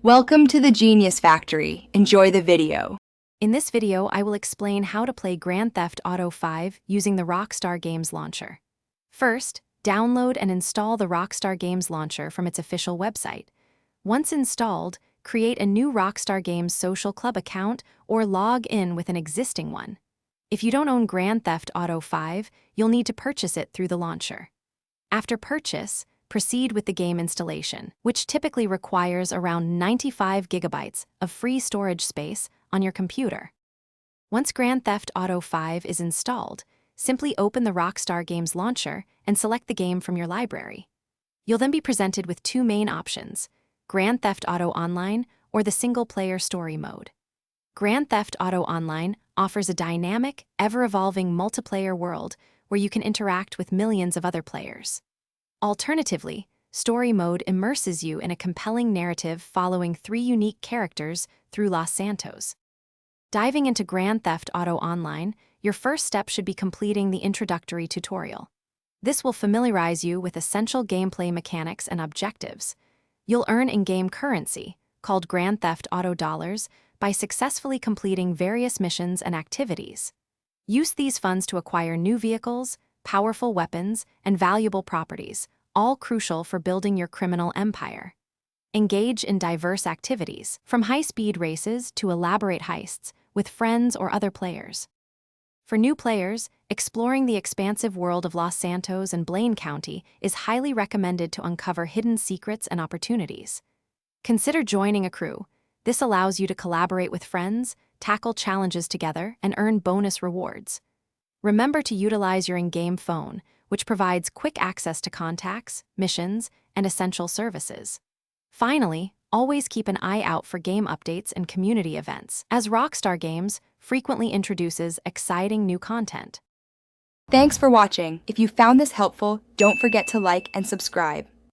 Welcome to the Genius Factory. Enjoy the video. In this video, I will explain how to play Grand Theft Auto 5 using the Rockstar Games launcher. First, download and install the Rockstar Games launcher from its official website. Once installed, create a new Rockstar Games social club account or log in with an existing one. If you don't own Grand Theft Auto 5, you'll need to purchase it through the launcher. After purchase, proceed with the game installation, which typically requires around 95 gigabytes of free storage space on your computer. Once Grand Theft Auto 5 is installed, simply open the Rockstar Games launcher and select the game from your library. You'll then be presented with two main options: Grand Theft Auto Online or the single-player story mode. Grand Theft Auto Online offers a dynamic, ever-evolving multiplayer world where you can interact with millions of other players. Alternatively, Story Mode immerses you in a compelling narrative following three unique characters through Los Santos. Diving into Grand Theft Auto Online, your first step should be completing the introductory tutorial. This will familiarize you with essential gameplay mechanics and objectives. You'll earn in-game currency, called Grand Theft Auto Dollars, by successfully completing various missions and activities. Use these funds to acquire new vehicles, powerful weapons, and valuable properties, all crucial for building your criminal empire. Engage in diverse activities, from high-speed races to elaborate heists, with friends or other players. For new players, exploring the expansive world of Los Santos and Blaine County is highly recommended to uncover hidden secrets and opportunities. Consider joining a crew. This allows you to collaborate with friends, tackle challenges together, and earn bonus rewards. Remember to utilize your in-game phone, which provides quick access to contacts, missions, and essential services. Finally, always keep an eye out for game updates and community events, as Rockstar Games frequently introduces exciting new content. Thanks for watching. If you found this helpful, don't forget to like and subscribe.